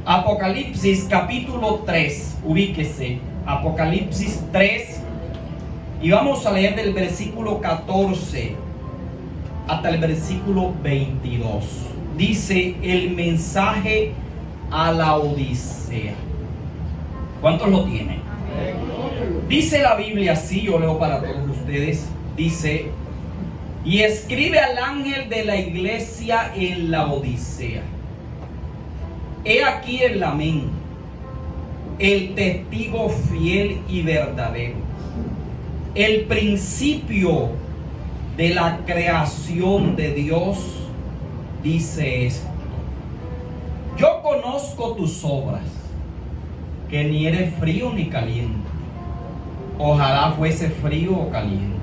Apocalipsis capítulo 3, ubíquese, Apocalipsis 3, y vamos a leer del versículo 14 hasta el versículo 22. Dice el mensaje a la Odisea. ¿Cuántos lo tienen? Dice la Biblia así, yo leo para todos ustedes. Dice: y escribe al ángel de la iglesia en la Odisea. He aquí el amén, el testigo fiel y verdadero, el principio de la creación de Dios, dice esto: yo conozco tus obras, que ni eres frío ni caliente. Ojalá fuese frío o caliente.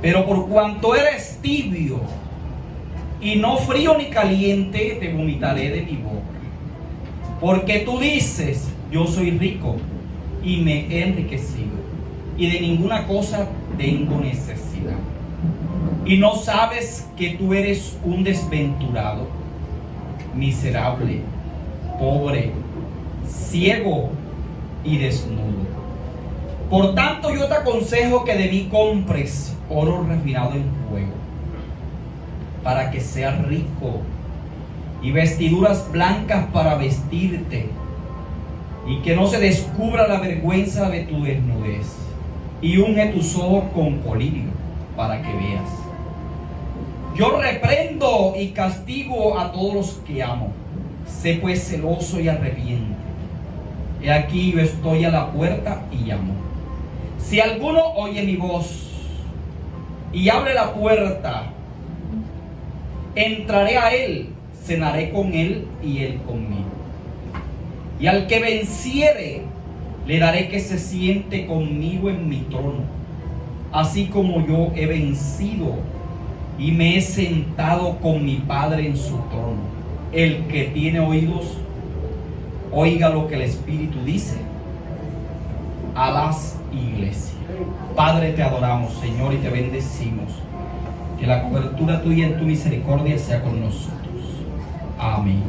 Pero por cuanto eres tibio y no frío ni caliente, te vomitaré de mi boca. Porque tú dices: yo soy rico y me he enriquecido, y de ninguna cosa tengo necesidad. Y no sabes que tú eres un desventurado, miserable, pobre, ciego y desnudo. Por tanto, yo te aconsejo que de mí compres oro refinado en fuego, para que seas rico, y vestiduras blancas para vestirte, y que no se descubra la vergüenza de tu desnudez, y unge tus ojos con colirio, para que veas. Yo reprendo y castigo a todos los que amo. Sé pues celoso y arrepiente. He aquí yo estoy a la puerta y llamo. Si alguno oye mi voz y abre la puerta, entraré a él, cenaré con él y él conmigo. Y al que venciere, le daré que se siente conmigo en mi trono, así como yo he vencido y me he sentado con mi Padre en su trono. El que tiene oídos, oiga lo que el Espíritu dice a las iglesias. Padre, te adoramos, Señor, y te bendecimos. Que la cobertura tuya en tu misericordia sea con nosotros. Amén.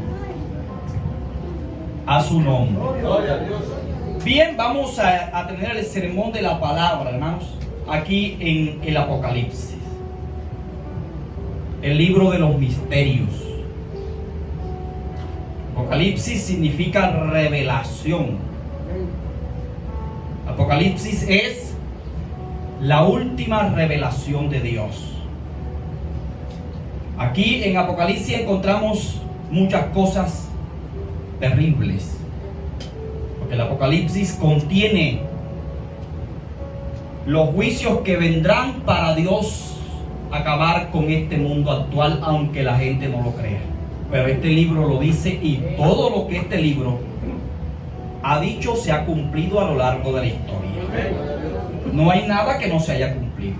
A su nombre. Bien, vamos a tener el sermón de la palabra, hermanos, aquí en el Apocalipsis, el libro de los misterios. Apocalipsis significa revelación. Apocalipsis es la última revelación de Dios. Aquí en Apocalipsis encontramos muchas cosas terribles, porque el Apocalipsis contiene los juicios que vendrán para Dios acabar con este mundo actual, aunque la gente no lo crea. Pero este libro lo dice, y todo lo que este libro ha dicho se ha cumplido a lo largo de la historia. No hay nada que no se haya cumplido.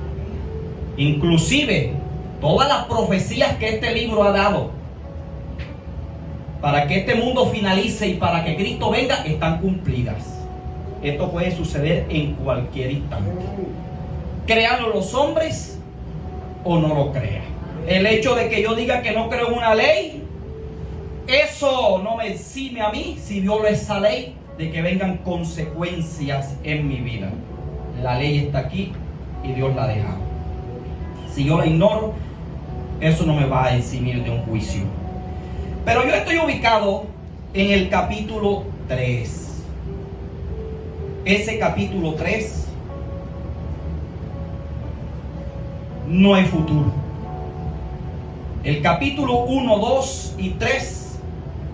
Inclusive todas las profecías que este libro ha dado para que este mundo finalice y para que Cristo venga, están cumplidas. Esto puede suceder en cualquier instante. Créanlo los hombres o no lo crean. El hecho de que yo diga que no creo en una ley, eso no me exime a mí, si violo esa ley, de que vengan consecuencias en mi vida. La ley está aquí y Dios la ha dejado. Si yo la ignoro, eso no me va a eximir de un juicio. Pero yo estoy ubicado en el capítulo 3. Ese capítulo 3 no hay futuro. El capítulo 1, 2 y 3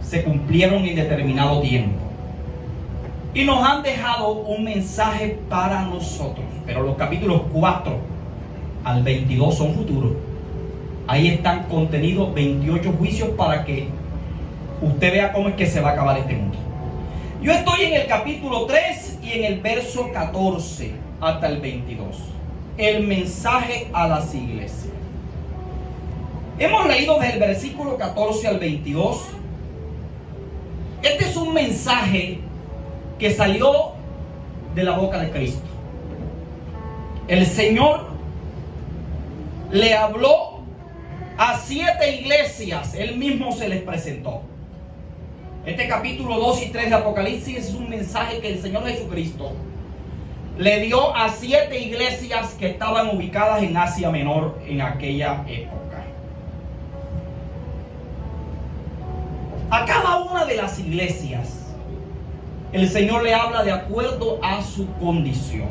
se cumplieron en determinado tiempo y nos han dejado un mensaje para nosotros. Pero los capítulos 4 al 22 son futuros. Ahí están contenidos 28 juicios para que usted vea cómo es que se va a acabar este mundo. Yo estoy en el capítulo 3 y en el verso 14 hasta el 22. El mensaje a las iglesias. Hemos leído desde el versículo 14 al 22. Este es un mensaje que salió de la boca de Cristo. El Señor le habló a 7 iglesias, Él mismo se les presentó. Este capítulo 2 y 3 de Apocalipsis es un mensaje que el Señor Jesucristo le dio a 7 iglesias que estaban ubicadas en Asia Menor en aquella época. A cada una de las iglesias, el Señor le habla de acuerdo a su condición.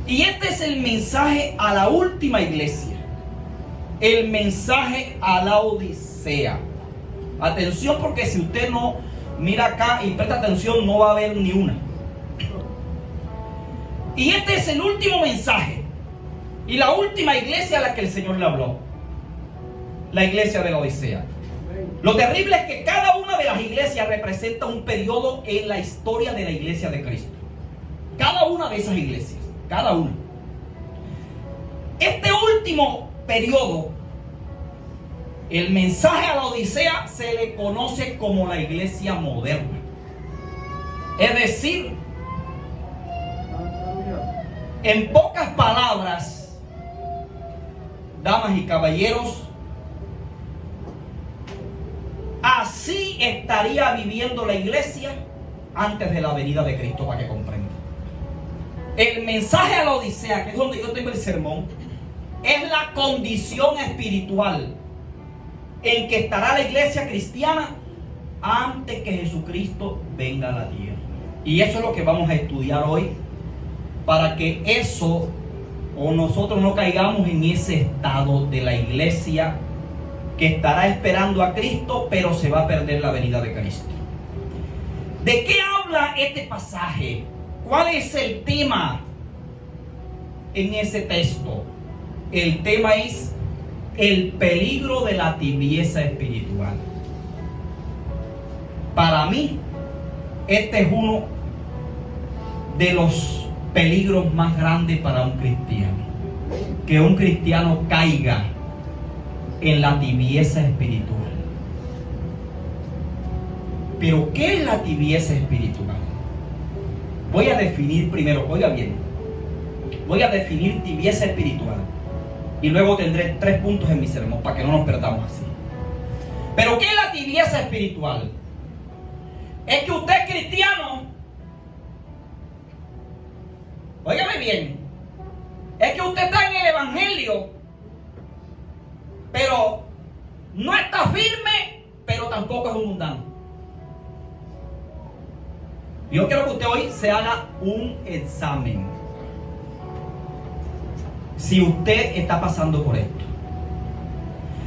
Y este es el mensaje a la última iglesia, el mensaje a la Odisea. Atención, porque si usted no mira acá y presta atención, no va a haber ni una. Y este es el último mensaje y la última iglesia a la que el Señor le habló, la iglesia de la Odisea. Lo terrible es que cada una de las iglesias representa un periodo en la historia de la iglesia de Cristo. Cada una de esas iglesias, cada una. Este último periodo, el mensaje a la Odisea, se le conoce como la iglesia moderna. Es decir, en pocas palabras, damas y caballeros, así estaría viviendo la iglesia antes de la venida de Cristo, para que comprenda. El mensaje a la Odisea, que es donde yo tengo el sermón, es la condición espiritual en que estará la iglesia cristiana antes que Jesucristo venga a la tierra. Y eso es lo que vamos a estudiar hoy, para que eso, o nosotros no caigamos en ese estado de la iglesia que estará esperando a Cristo, pero se va a perder la venida de Cristo. ¿De qué habla este pasaje? ¿Cuál es el tema en ese texto? El tema es el peligro de la tibieza espiritual. Para mí, este es uno de los peligros más grandes para un cristiano. Que un cristiano caiga en la tibieza espiritual. Pero, ¿qué es la tibieza espiritual? Voy a definir primero, oiga bien, voy a definir tibieza espiritual. Y luego tendré 3 puntos en mi sermón para que no nos perdamos así. Pero ¿qué es la tibieza espiritual? Es que usted es cristiano. Óigame bien. Es que usted está en el evangelio, pero no está firme, pero tampoco es un mundano. Yo quiero que usted hoy se haga un examen. Si usted está pasando por esto.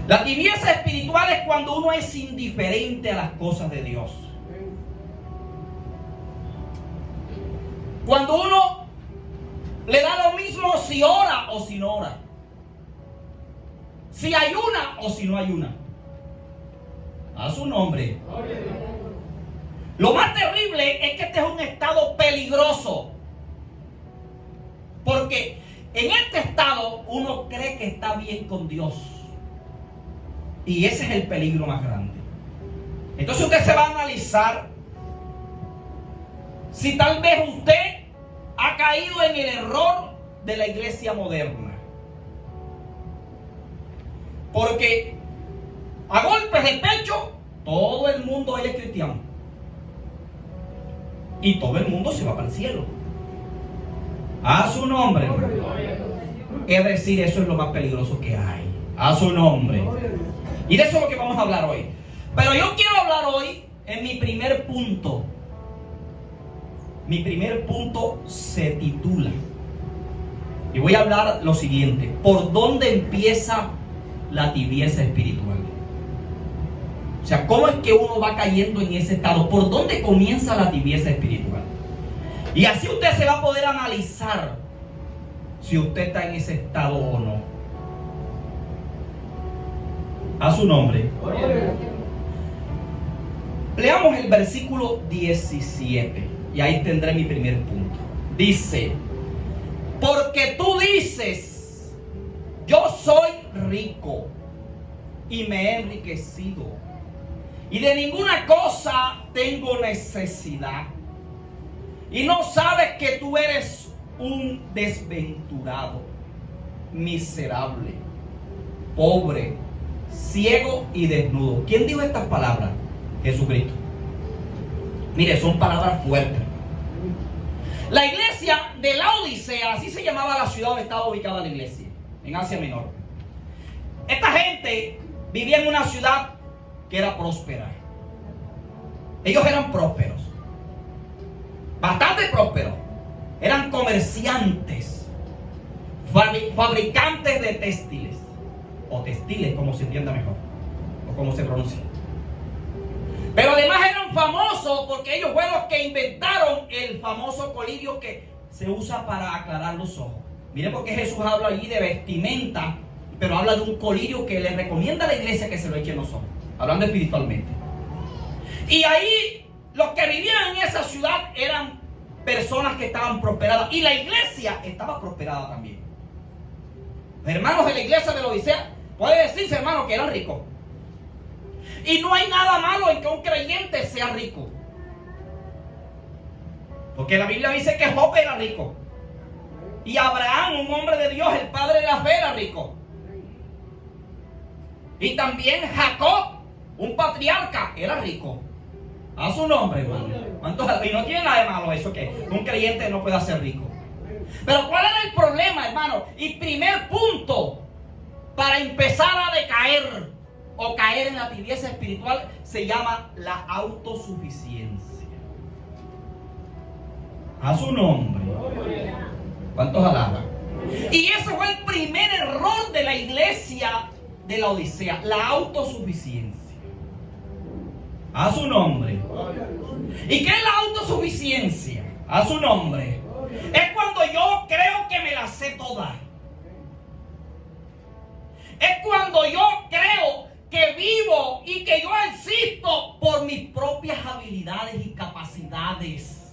La tibieza espiritual es cuando uno es indiferente a las cosas de Dios. Cuando uno le da lo mismo si ora o si no ora. Si ayuna o si no ayuna. A su nombre. Lo más terrible es que este es un estado peligroso. Porque en este estado uno cree que está bien con Dios. Y ese es el peligro más grande. Entonces usted se va a analizar si tal vez usted ha caído en el error de la iglesia moderna. Porque a golpes de pecho todo el mundo hoy es cristiano. Y todo el mundo se va para el cielo. A su nombre. Es decir, eso es lo más peligroso que hay. A su nombre. Y de eso es lo que vamos a hablar hoy. Pero yo quiero hablar hoy en mi primer punto. Mi primer punto se titula, y voy a hablar lo siguiente: ¿por dónde empieza la tibieza espiritual? O sea, ¿cómo es que uno va cayendo en ese estado? ¿Por dónde comienza la tibieza espiritual? Y así usted se va a poder analizar si usted está en ese estado o no. A su nombre. Leamos el versículo 17 y ahí tendré mi primer punto. Dice: porque tú dices, yo soy rico y me he enriquecido y de ninguna cosa tengo necesidad, y no sabes que tú eres un desventurado, miserable, pobre, ciego y desnudo. ¿Quién dijo estas palabras? Jesucristo. Mire, son palabras fuertes. La iglesia de Laodicea, así se llamaba la ciudad donde estaba ubicada la iglesia, en Asia Menor. Esta gente vivía en una ciudad que era próspera. Ellos eran prósperos, bastante prósperos. Eran comerciantes, fabricantes de textiles, o textiles, como se entienda mejor, o como se pronuncia. Pero además eran famosos porque ellos fueron los que inventaron el famoso colirio que se usa para aclarar los ojos. Mire porque Jesús habla allí de vestimenta, pero habla de un colirio que le recomienda a la iglesia que se lo eche en los ojos, hablando espiritualmente. Y ahí los que vivían en esa ciudad eran personas que estaban prosperadas, y la iglesia estaba prosperada también. Los hermanos de la iglesia de Laodicea, puede decirse, hermano, que eran ricos. Y no hay nada malo en que un creyente sea rico, porque la Biblia dice que Job era rico, y Abraham, un hombre de Dios, el padre de la fe, era rico. Y también Jacob, un patriarca, era rico. A su nombre, hermano. Y no tiene nada de malo eso, que un creyente no pueda ser rico. Pero ¿cuál era el problema, hermano? Y primer punto para empezar a decaer o caer en la tibieza espiritual se llama la autosuficiencia. A su nombre. ¿Cuántos alaban? Y ese fue el primer error de la iglesia de la Odisea, la autosuficiencia. A su nombre. ¿Y qué es la autosuficiencia? A su nombre. Es cuando yo creo que me la sé toda. Es cuando yo creo que vivo y que yo existo por mis propias habilidades y capacidades.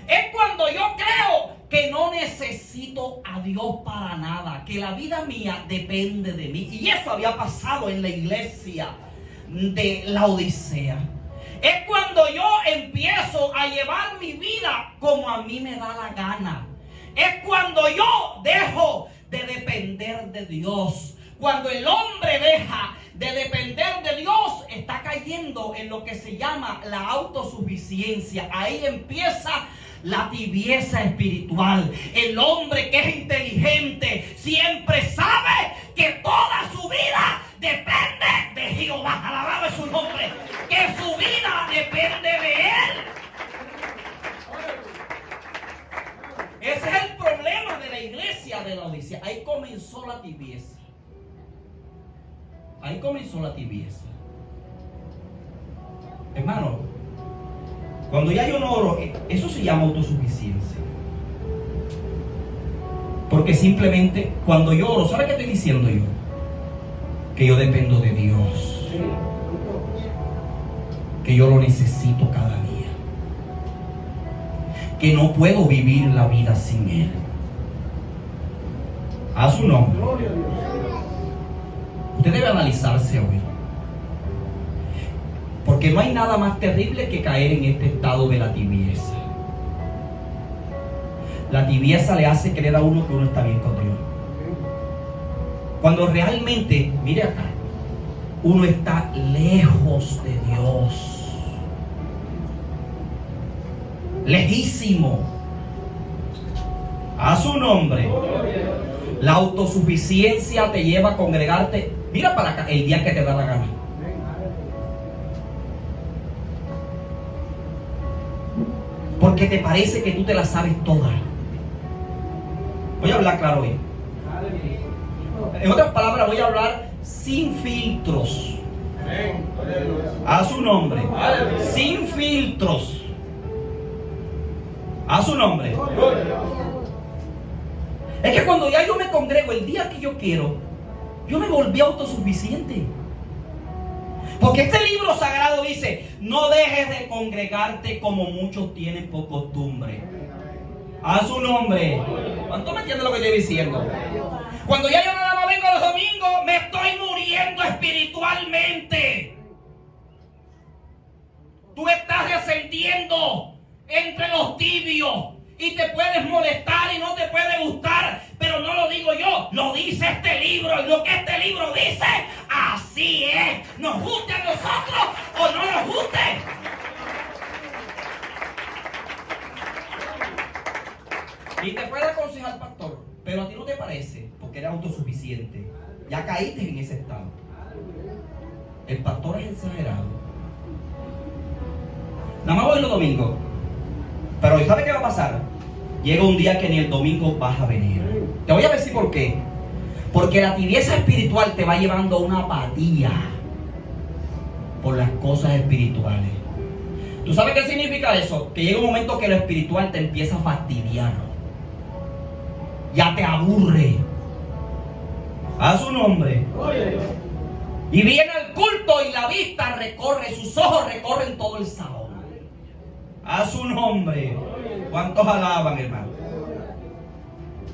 Es cuando yo creo que no necesito a Dios para nada, que la vida mía depende de mí. Y eso había pasado en la iglesia de la Odisea. Es cuando yo empiezo a llevar mi vida como a mí me da la gana. Es cuando yo dejo de depender de Dios. Cuando el hombre deja de depender de Dios, está cayendo en lo que se llama la autosuficiencia. Ahí empieza la tibieza espiritual. El hombre que es inteligente siempre sabe que toda su vida depende de Jehová. Alabado es su nombre. Que su vida depende de Él. Ese es el problema de la iglesia de la Odisea. Ahí comenzó la tibieza. Ahí comenzó la tibieza. Hermano, cuando ya yo no oro, eso se llama autosuficiencia. Porque simplemente cuando yo oro, ¿sabe qué estoy diciendo yo? Que yo dependo de Dios. Que yo lo necesito cada día. Que no puedo vivir la vida sin Él. A su nombre. Usted debe analizarse hoy. Porque no hay nada más terrible que caer en este estado de la tibieza. La tibieza le hace creer a uno que uno está bien con Dios. Cuando realmente, mire acá, uno está lejos de Dios. Lejísimo. A su nombre. La autosuficiencia te lleva a congregarte. Mira para acá el día que te da la gana. Porque te parece que tú te la sabes toda. Voy a hablar claro hoy. En otras palabras, voy a hablar sin filtros. A su nombre. Sin filtros. A su nombre. Es que cuando ya yo me congrego el día que yo quiero, yo me volví autosuficiente. Porque este libro sagrado dice: no dejes de congregarte como muchos tienen por costumbre. A su nombre. ¿Cuánto me entienden lo que estoy diciendo? Cuando ya yo nada más vengo los domingos, me estoy muriendo espiritualmente. Tú estás descendiendo entre los tibios y te puedes molestar y no te puede gustar, pero no lo digo yo, lo dice este libro, y lo que este libro dice, así es. Nos guste a nosotros o no nos guste. Y te puede aconsejar, pastor, pero a ti no te parece, porque eres autosuficiente. Ya caíste en ese estado. El pastor es exagerado. Nada más voy los domingos. Pero ¿sabe qué va a pasar? Llega un día que ni el domingo vas a venir. Te voy a decir por qué. Porque la tibieza espiritual te va llevando a una apatía por las cosas espirituales. ¿Tú sabes qué significa eso? Que llega un momento que lo espiritual te empieza a fastidiar. Ya te aburre. A su nombre. Y viene el culto y la vista recorre, sus ojos recorren todo el salón. A su nombre. ¿Cuántos alaban, hermano?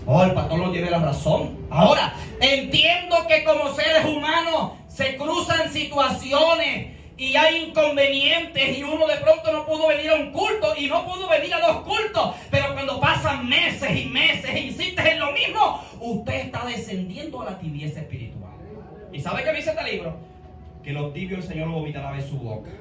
Oh, el pastor no tiene la razón. Ahora, entiendo que como seres humanos se cruzan situaciones y hay inconvenientes y uno de pronto no pudo venir a un culto y no pudo venir a 2 cultos, pero cuando pasan meses y meses e insistes en lo mismo, usted está descendiendo a la tibieza espiritual. ¿Y sabe qué dice este libro? Que los tibios el Señor lo vomitará de su boca.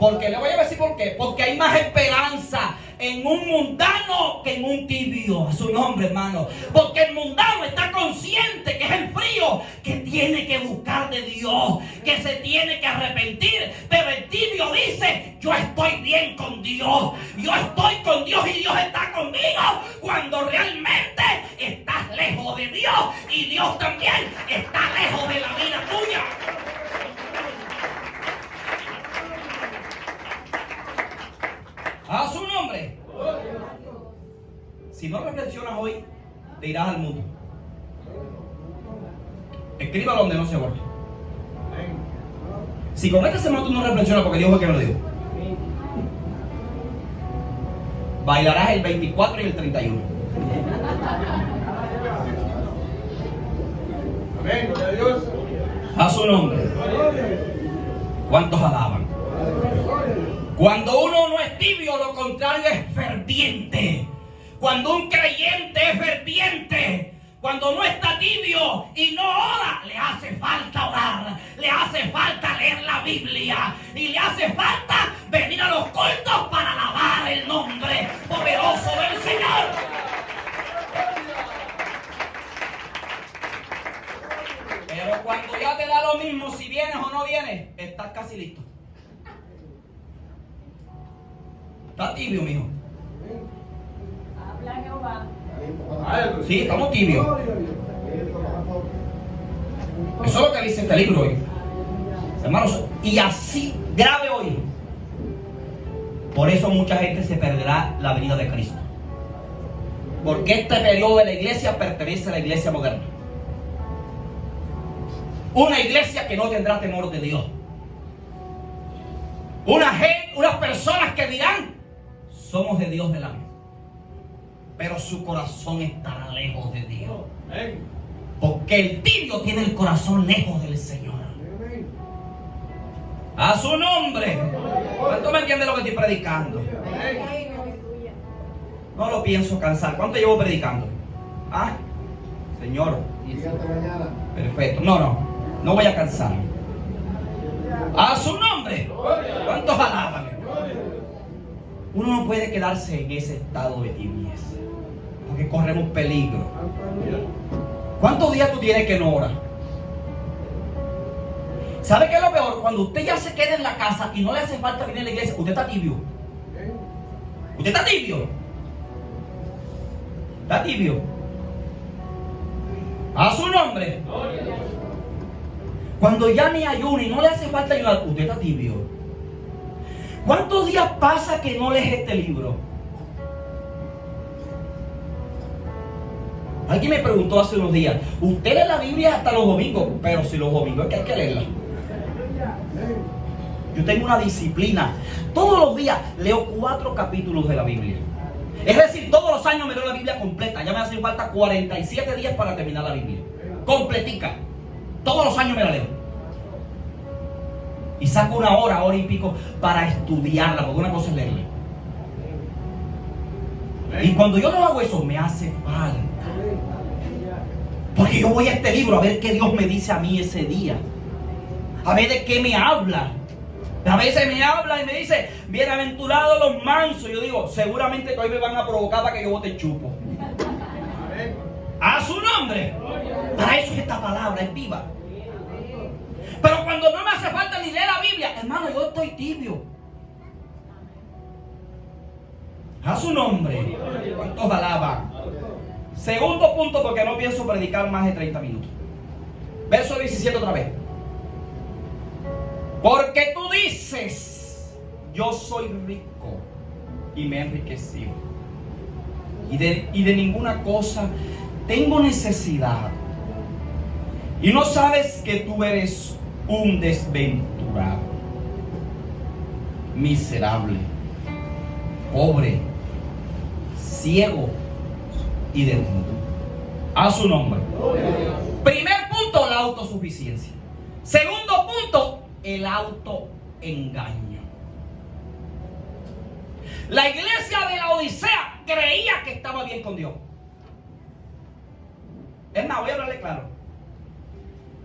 Porque le voy a decir por qué. Porque hay más esperanza en un mundano que en un tibio. A su nombre, hermano. Porque el mundano está consciente que es el frío, que tiene que buscar de Dios, que se tiene que arrepentir. Pero el tibio dice: yo estoy bien con Dios, yo estoy con Dios y Dios está conmigo. Cuando realmente estás lejos de Dios y Dios también está lejos de la vida tuya. A su nombre. Si no reflexionas hoy, te irás al mundo. Escríbalo donde no se borre. Si con esta semana tú no reflexionas, porque Dios fue que me lo dijo, bailarás el 24 y el 31. Amén, gloria a Dios. A su nombre. ¿Cuántos alaban? Cuando uno no es tibio, lo contrario es ferviente. Cuando un creyente es ferviente, cuando no está tibio y no ora, le hace falta orar, le hace falta leer la Biblia y le hace falta venir a los cultos para alabar el nombre poderoso del Señor. Pero cuando ya te da lo mismo si vienes o no vienes, estás casi listo. Está tibio, mijo. Habla Jehová. Sí, estamos tibios. Eso es lo que dice este libro hoy. Hermanos, y así grave hoy. Por eso mucha gente se perderá la venida de Cristo. Porque este periodo de la iglesia pertenece a la iglesia moderna. Una iglesia que no tendrá temor de Dios. Unas personas que dirán: somos de Dios del amor. Pero su corazón estará lejos de Dios. Porque el tibio tiene el corazón lejos del Señor. A su nombre. ¿Cuánto me entiende lo que estoy predicando? No lo pienso cansar. ¿Cuánto llevo predicando? Ah, Señor. Perfecto. No voy a cansar. A su nombre. ¿Cuántos alaban? Uno no puede quedarse en ese estado de tibieza, porque corremos peligro. ¿Cuántos días tú tienes que no orar? ¿Sabe qué es lo peor? Cuando usted ya se queda en la casa y no le hace falta venir a la iglesia, usted está tibio. Usted está tibio. Está tibio. A su nombre. Cuando ya ni ayuna y no le hace falta ayudar, usted está tibio. ¿Cuántos días pasa que no lees este libro? Alguien me preguntó hace unos días: usted lee la Biblia hasta los domingos, pero si los domingos es que hay que leerla. Yo tengo una disciplina. Todos los días leo 4 capítulos de la Biblia. Es decir, todos los años me leo la Biblia completa. Ya me hacen falta 47 días para terminar la Biblia completica. Todos los años me la leo. Y saco una hora y pico para estudiarla, porque una cosa es leerla. Y cuando yo no hago eso, me hace falta. Porque yo voy a este libro a ver qué Dios me dice a mí ese día. A ver de qué me habla. A veces me habla y me dice, bienaventurados los mansos. Yo digo, seguramente que hoy me van a provocar para que yo bote el chupo. A su nombre. Para eso es esta palabra, es viva. Pero cuando no me hace falta ni leer la Biblia, hermano, yo estoy tibio. A su nombre. ¿Cuántos alaban? Segundo punto, porque no pienso predicar más de 30 minutos. Verso 17 otra vez. Porque tú dices, yo soy rico y me he enriquecido. Y de ninguna cosa tengo necesidad. Y no sabes que tú eres un desventurado, miserable, pobre, ciego y desnudo. A su nombre. Primer punto, la autosuficiencia. Segundo punto, el autoengaño. La iglesia de la Odisea creía que estaba bien con Dios. Es más, voy a hablarle claro.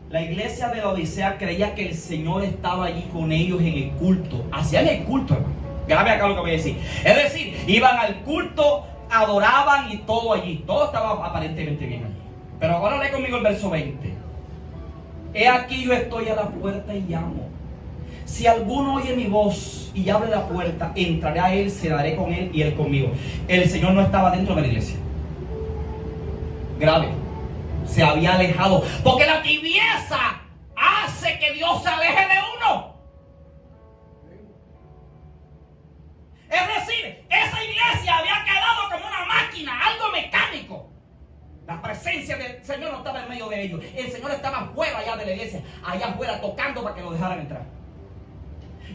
La iglesia de la Odisea creía que el Señor estaba allí con ellos en el culto. Hacían el culto, hermano. Grave acá lo que voy a decir. Es decir, iban al culto, adoraban y todo allí. Todo estaba aparentemente bien allí. Pero ahora lee conmigo el verso 20. He aquí yo estoy a la puerta y llamo. Si alguno oye mi voz y abre la puerta, entraré a él, cenaré con él y él conmigo. El Señor no estaba dentro de la iglesia. Grave. Se había alejado. Porque la tibieza hace que Dios se aleje de uno. Es decir, esa iglesia había quedado como una máquina, algo mecánico. La presencia del Señor no estaba en medio de ellos. El Señor estaba afuera allá de la iglesia, allá afuera tocando para que lo dejaran entrar.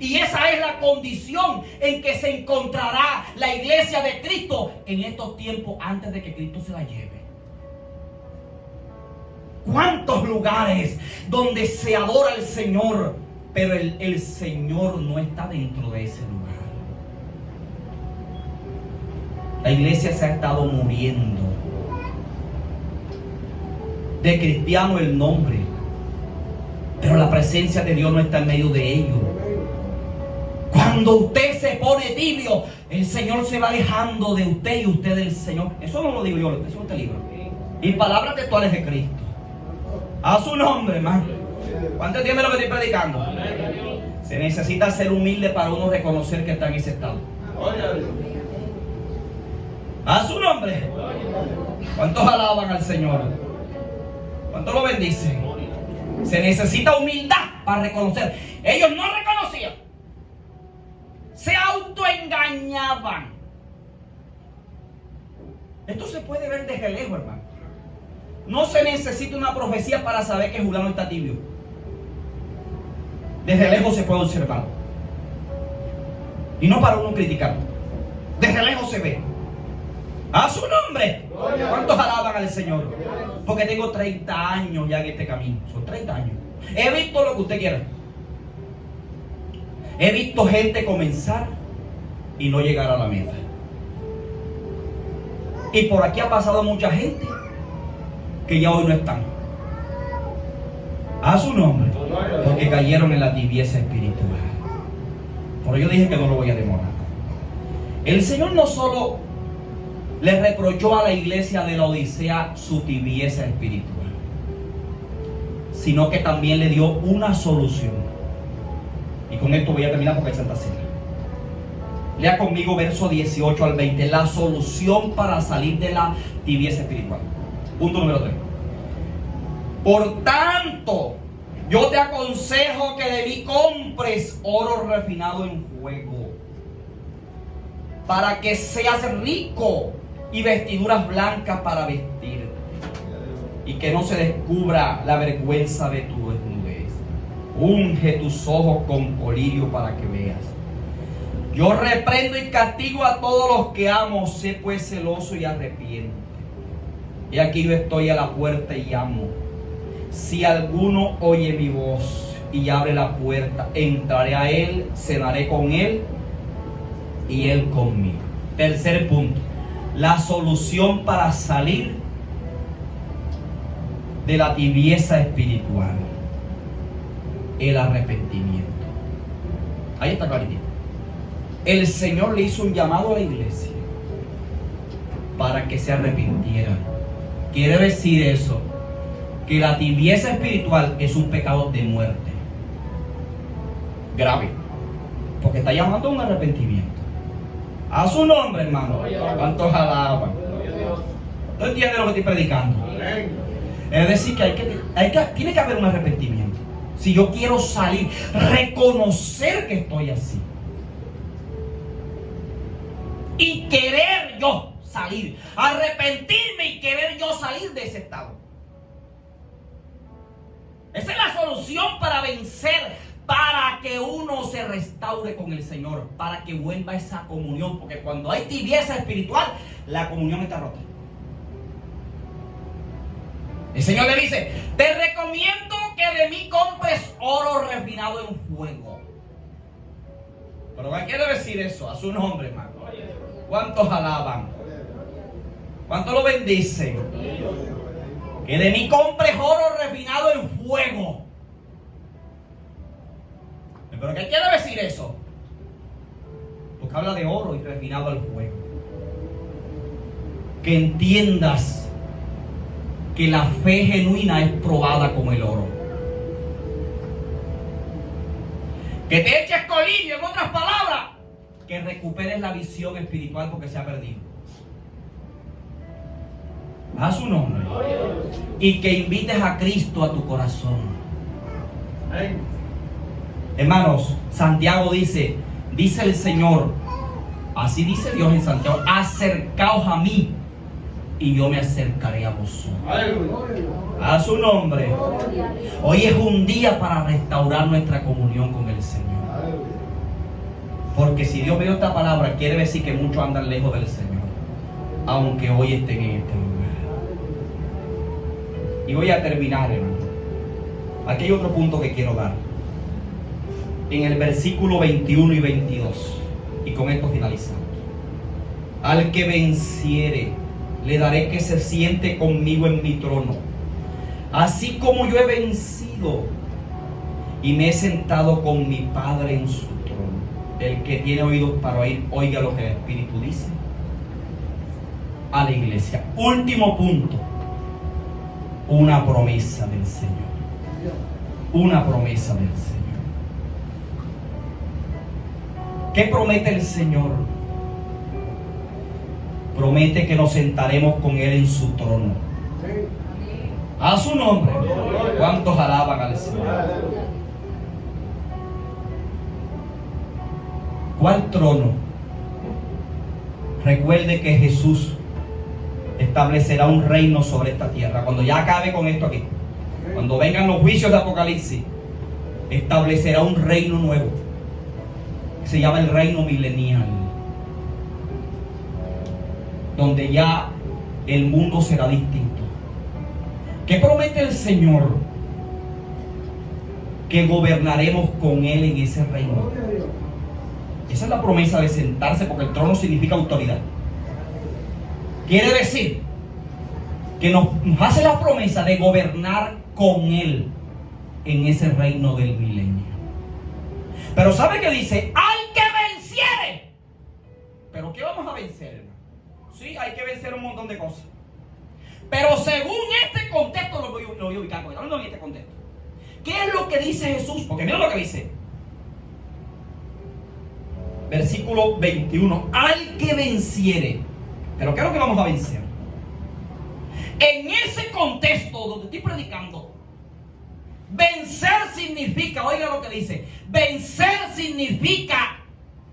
Y esa es la condición en que se encontrará la iglesia de Cristo en estos tiempos antes de que Cristo se la lleve. ¿Cuántos lugares donde se adora al Señor, pero el Señor no está dentro de ese lugar? La iglesia se ha estado muriendo. De cristiano el nombre, pero la presencia de Dios no está en medio de ellos. Cuando usted se pone tibio, el Señor se va alejando de usted y usted del Señor. Eso no lo digo yo, eso es este libro. Y palabras textuales de Cristo. A su nombre, hermano. ¿Cuánto entiende lo que estoy predicando? Se necesita ser humilde para uno reconocer que está en ese estado. A su nombre. ¿Cuántos alaban al Señor? ¿Cuántos lo bendicen? Se necesita humildad para reconocer. Ellos no reconocían. Se autoengañaban. Esto se puede ver desde lejos, hermano. No se necesita una profecía para saber que Julián está tibio. Desde lejos se puede observar. Y no para uno criticar. Desde lejos se ve. A su nombre. ¿Cuántos alaban al Señor? Porque tengo 30 años ya en este camino. Son 30 años. He visto lo que usted quiera. He visto gente comenzar y no llegar a la meta. Y por aquí ha pasado mucha gente que ya hoy no están. A su nombre. Porque cayeron en la tibieza espiritual. Por ello dije que no lo voy a demorar. El Señor no solo le reprochó a la iglesia de la Odisea su tibieza espiritual, sino que también le dio una solución. Y con esto voy a terminar porque es Santa Cena. Lea conmigo verso 18 al 20. La solución para salir de la tibieza espiritual. Punto número 3. Por tanto, yo te aconsejo que de mí compres oro refinado en fuego, para que seas rico, y vestiduras blancas para vestirte, y que no se descubra la vergüenza de tu desnudez. Unge tus ojos con colirio para que veas. Yo reprendo y castigo a todos los que amo. Sé pues celoso y arrepiente. Y aquí yo estoy a la puerta y llamo. Si alguno oye mi voz y abre la puerta, entraré a él, cenaré con él y él conmigo. Tercer punto. La solución para salir de la tibieza espiritual. El arrepentimiento. Ahí está clarito. El Señor le hizo un llamado a la iglesia para que se arrepintiera. Quiere decir eso, que la tibieza espiritual es un pecado de muerte. Grave. Porque está llamando a un arrepentimiento. A su nombre, hermano. ¿Cuántos alaban? ¿No entiendes lo que estoy predicando? Es decir, que tiene que haber un arrepentimiento. Si yo quiero salir, reconocer que estoy así. Y querer yo salir. Arrepentirme y querer yo salir de ese estado. Esa es la solución para vencer, para que uno se restaure con el Señor, para que vuelva esa comunión. Porque cuando hay tibieza espiritual, la comunión está rota. El Señor le dice: te recomiendo que de mí compres oro refinado en fuego. Pero ¿qué quiere decir eso? A su nombre, hermano. ¿Cuántos alaban? ¿Cuántos lo bendicen? Que de mí compres oro refinado en fuego. ¿Pero qué quiere decir eso? Porque habla de oro y refinado al fuego. Que entiendas que la fe genuina es probada como el oro. Que te eches colillo, en otras palabras, que recuperes la visión espiritual porque se ha perdido. A su nombre. Y que invites a Cristo a tu corazón. Hermanos, Santiago dice el Señor, así dice Dios en Santiago: acercaos a mí y yo me acercaré a vosotros. A su nombre. Hoy es un día para restaurar nuestra comunión con el Señor. Porque si Dios me dio esta palabra, quiere decir que muchos andan lejos del Señor, aunque hoy estén en este lugar. Y voy a terminar, hermano. Aquí hay otro punto que quiero dar. En el versículo 21 y 22. Y con esto finalizamos. Al que venciere, le daré que se siente conmigo en mi trono, así como yo he vencido y me he sentado con mi Padre en su trono. El que tiene oídos para oír, oiga lo que el Espíritu dice a la iglesia. Último punto. Una promesa del Señor. Una promesa del Señor. ¿Qué promete el Señor? Promete que nos sentaremos con Él en su trono. A su nombre. ¿Cuántos alaban al Señor? ¿Cuál trono? Recuerde que Jesús establecerá un reino sobre esta tierra. Cuando ya acabe con esto aquí, cuando vengan los juicios de Apocalipsis, establecerá un reino nuevo. Se llama el reino milenial, donde ya el mundo será distinto. ¿Qué promete el Señor? Que gobernaremos con Él en ese reino. Esa es la promesa de sentarse, porque el trono significa autoridad. Quiere decir que nos hace la promesa de gobernar con Él en ese reino del milenio. Pero ¿sabe qué dice? ¡Al que venciere! ¿Pero qué vamos a vencer, hermano? Sí, hay que vencer un montón de cosas. Pero según este contexto, lo voy a ubicar, porque hablando en este contexto. ¿Qué es lo que dice Jesús? Porque mira lo que dice. Versículo 21. Al que venciere. ¿Pero qué es lo que vamos a vencer? En ese contexto donde estoy predicando, vencer significa, oiga lo que dice, vencer significa,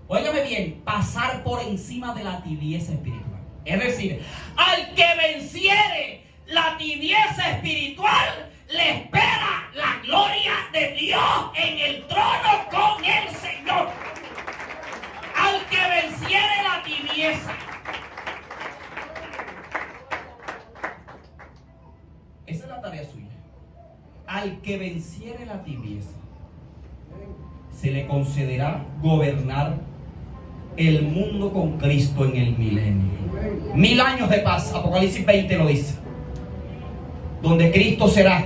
óigame bien, pasar por encima de la tibieza espiritual. Es decir, al que venciere la tibieza espiritual, le espera la gloria de Dios en el trono con el Señor. Al que venciere la tibieza. Esa es la tarea suya. Al que venciere la tibieza, se le concederá gobernar el mundo con Cristo en el milenio. 1000 años de paz, Apocalipsis 20 lo dice, donde Cristo será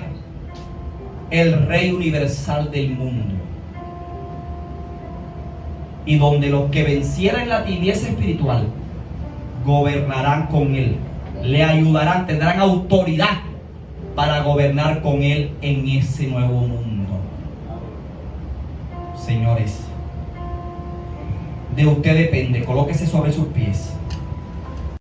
el Rey universal del mundo. y donde los que vencieran la tibieza espiritual gobernarán con Él, le ayudarán, tendrán autoridad para gobernar con Él en ese nuevo mundo. Señores, de usted depende, colóquese sobre sus pies.